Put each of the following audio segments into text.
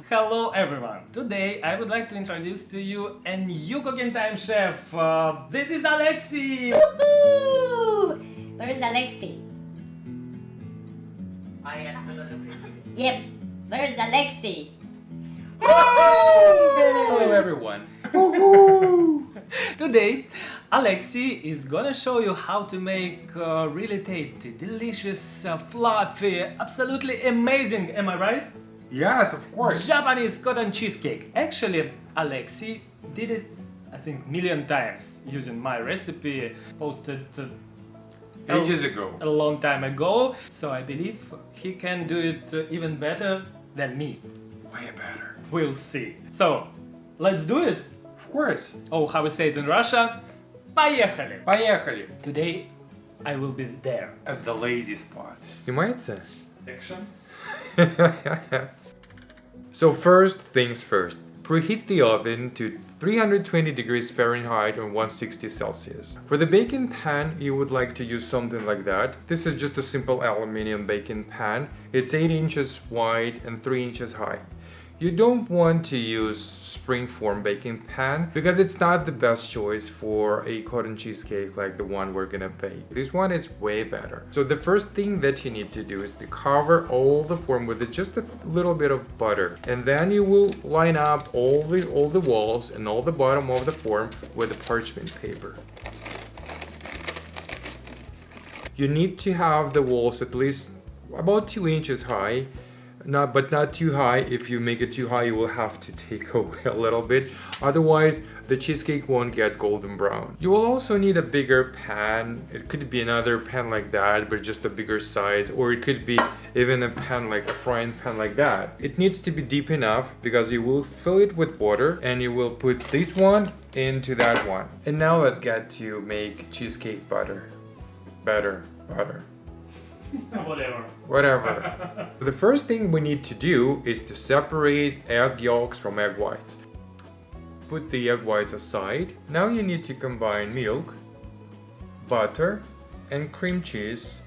Hello everyone! Today I would like to introduce to you a new cooking time chef. This is Alexi! Woohoo! Where is Alexi? Yep, where's Alexi? Hello everyone. Today Alexi is gonna show you how to make really tasty, delicious, fluffy, absolutely amazing, am I right? Yes, of course. Japanese cotton cheesecake. Actually, Alexi did it, I think, million times using my recipe posted Ages ago. a long time ago. So I believe he can do it even better than me. Way better. We'll see. So, let's do it. Of course. Oh, how we say it in Russia? Поехали! Поехали. Today I will be there. At the lazy spot. Снимается? Action. So first things first. Preheat the oven to 320 degrees Fahrenheit or 160 Celsius. For the baking pan, you would like to use something like that. This is just a simple aluminium baking pan. It's 8 inches wide and 3 inches high. You don't want to use Springform baking pan because it's not the best choice for a cotton cheesecake like the one we're gonna bake. This one is way better. So the first thing that you need to do is to cover all the form with just a little bit of butter, and then you will line up all the walls and all the bottom of the form with the parchment paper. You need to have the walls at least about 2 inches high. But not too high. If you make it too high, you will have to take away a little bit. Otherwise, the cheesecake won't get golden brown. You will also need a bigger pan. It could be another pan like that, but just a bigger size. Or it could be even a pan like a frying pan like that. It needs to be deep enough because you will fill it with water and you will put this one into that one. And now let's get to make cheesecake butter. Butter. Whatever. The first thing we need to do is to separate egg yolks from egg whites. Put the egg whites aside. Now you need to combine milk, butter, and cream cheese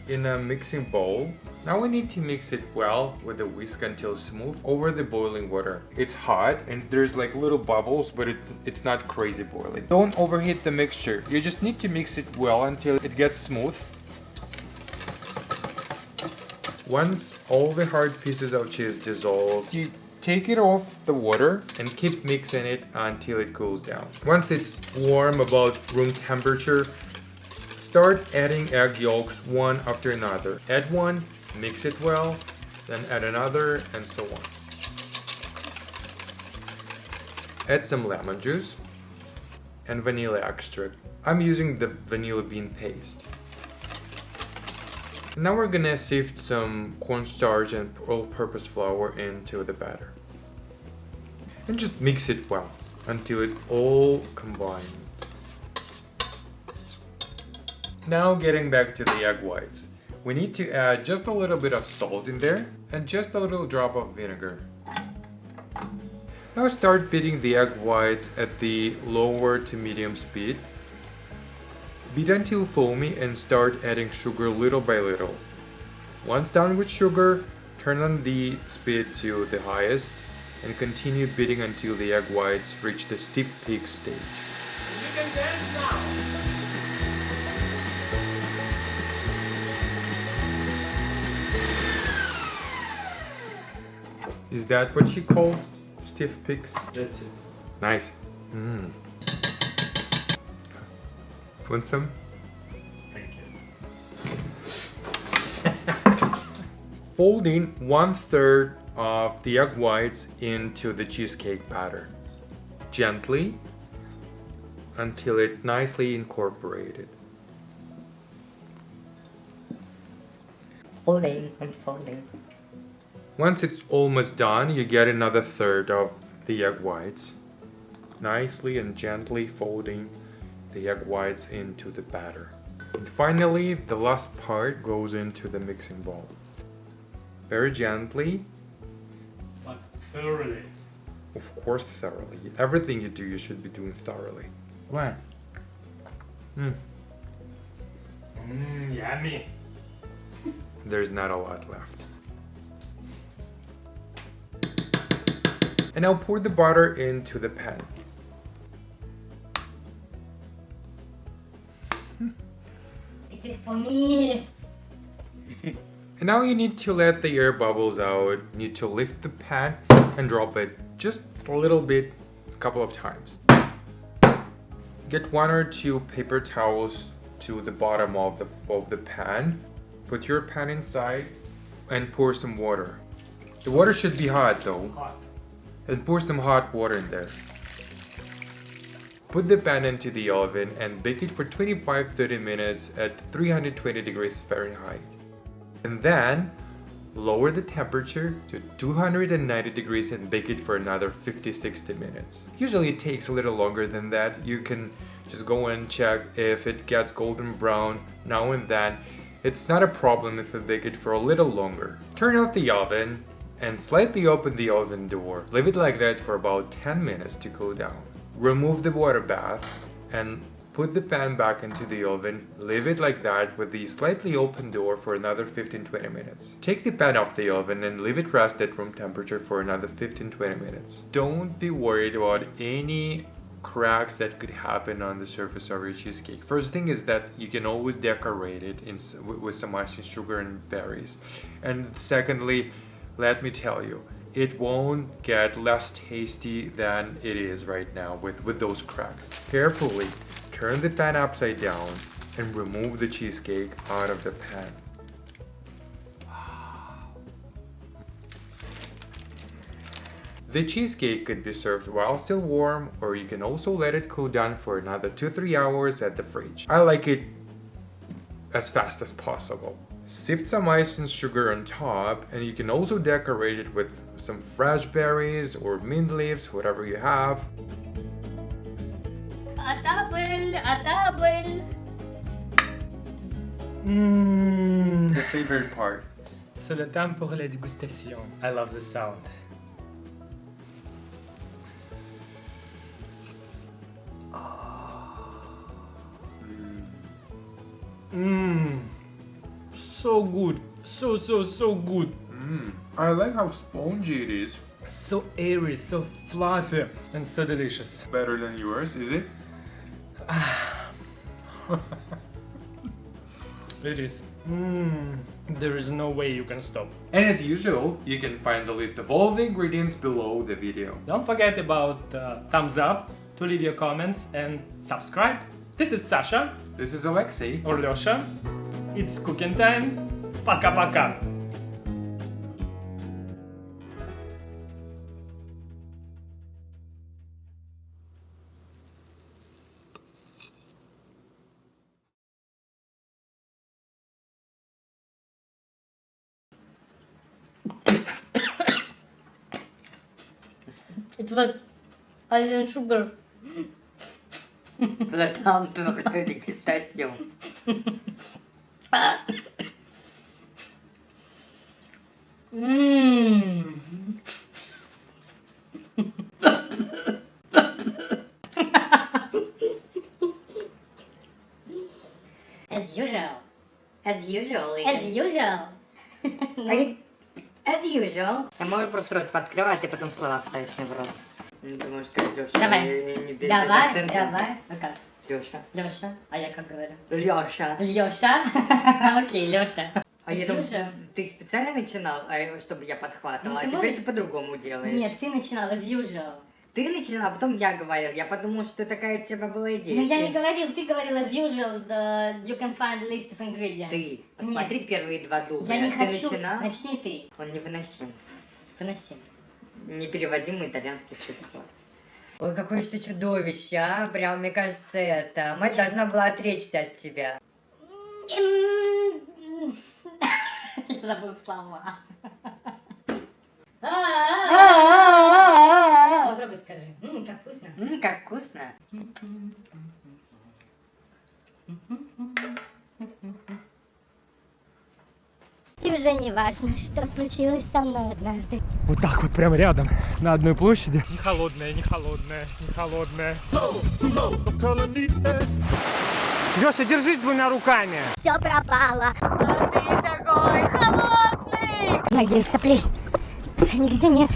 in a mixing bowl. Now we need to mix it well with a whisk until smooth over the boiling water. It's hot and there's like little bubbles, but it's not crazy boiling. Don't overheat the mixture. You just need to mix it well until it gets smooth. Once all the hard pieces of cheese dissolve, you take it off the water and keep mixing it until it cools down. Once it's warm, about room temperature, start adding egg yolks one after another. Add one, mix it well, then add another, and so on. Add some lemon juice and vanilla extract. I'm using the vanilla bean paste. Now we're gonna sift some cornstarch and all-purpose flour into the batter. And just mix it well until it all combined. Now getting back to the egg whites. We need to add just a little bit of salt in there and just a little drop of vinegar. Now start beating the egg whites at the lower to medium speed. Beat until foamy and start adding sugar little by little. Once done with sugar, turn on the speed to the highest and continue beating until the egg whites reach the stiff peak stage. You can dance now! Is that what you call stiff peaks? That's it. Nice. Want some? Thank you. Fold in 1/3 of the egg whites into the cheesecake batter. Gently until it nicely incorporated. Folding and folding. Once it's almost done, you get another third of the egg whites. Nicely and gently folding the egg whites into the batter. And finally, the last part goes into the mixing bowl. Very gently. But thoroughly. Of course, thoroughly. Everything you do, you should be doing thoroughly. Why? Yummy. There's not a lot left. And now pour the butter into the pan. This is for me. And now you need to let the air bubbles out. You need to lift the pan and drop it just a little bit, a couple of times. Get 1 or 2 paper towels to the bottom of the pan. Put your pan inside and pour some water. The water should be hot though. Hot. And pour some hot water in there. Put the pan into the oven and bake it for 25-30 minutes at 320 degrees Fahrenheit. And then lower the temperature to 290 degrees and bake it for another 50-60 minutes. Usually it takes a little longer than that. You can just go and check if it gets golden brown now and then. It's not a problem if you bake it for a little longer. Turn off the oven and slightly open the oven door. Leave it like that for about 10 minutes to cool down. Remove the water bath and put the pan back into the oven. Leave it like that with the slightly open door for another 15-20 minutes. Take the pan off the oven and leave it rest at room temperature for another 15-20 minutes. Don't be worried about any cracks that could happen on the surface of your cheesecake. First thing is that you can always decorate it with some icing sugar and berries. And secondly, let me tell you, it won't get less tasty than it is right now with those cracks. Carefully turn the pan upside down and remove the cheesecake out of the pan. The cheesecake could be served while still warm, or you can also let it cool down for another 2-3 hours at the fridge. I like it as fast as possible. Sift some ice and sugar on top, and you can also decorate it with some fresh berries or mint leaves, whatever you have. A table. The favorite part. C'est le temps pour la dégustation. I love the sound. So good. So good. I like how spongy it is. So airy, so fluffy, and so delicious. Better than yours, is it? It is. There is no way you can stop. And as usual, you can find the list of all the ingredients below the video. Don't forget about thumbs up, to leave your comments and subscribe. This is Sasha This is Alexei. or Lёша. It's cooking time. Пока-пока. It was icing sugar. The untitled pistachio. As usual. As usual. As usual. As usual. Я могу просто рот пооткрывать, ты потом слова вставишь мне в рот. Ну, ты можешь сказать, Лёша, Давай. не бери без Давай, акцента. давай. Ну как? Лёша. Лёша. А я как говорю? Лёша. Лёша. Окей, Лёша. А я As думаю, usual. ты специально начинал, чтобы я подхватывала, Ну, а ты теперь можешь- ты по-другому делаешь. Нет, ты начинал as usual. Ты начинала, а потом я говорил. Я подумала, что такая у тебя была идея. Ну я не говорил, ты говорил as usual, you can find a list of ingredients. Ты. Посмотри первые 2 дубля. Я не Ты хочу, начинал, начни ты. он невыносим. Выноси. Непереводимый итальянский шоколад. Ой, какое же ты чудовище, а? Прям, мне кажется, это... Мать должна была отречься от тебя. Я забыл слова. Попробуй скажи. Как вкусно. Как вкусно. И уже не важно, что случилось со мной однажды. Вот так вот прям рядом, на одной площади. Не холодная, не холодная, не холодная. Лёша, держись 2 руками. Все пропало. А ты такой холодный. Где сопли? Нигде нет.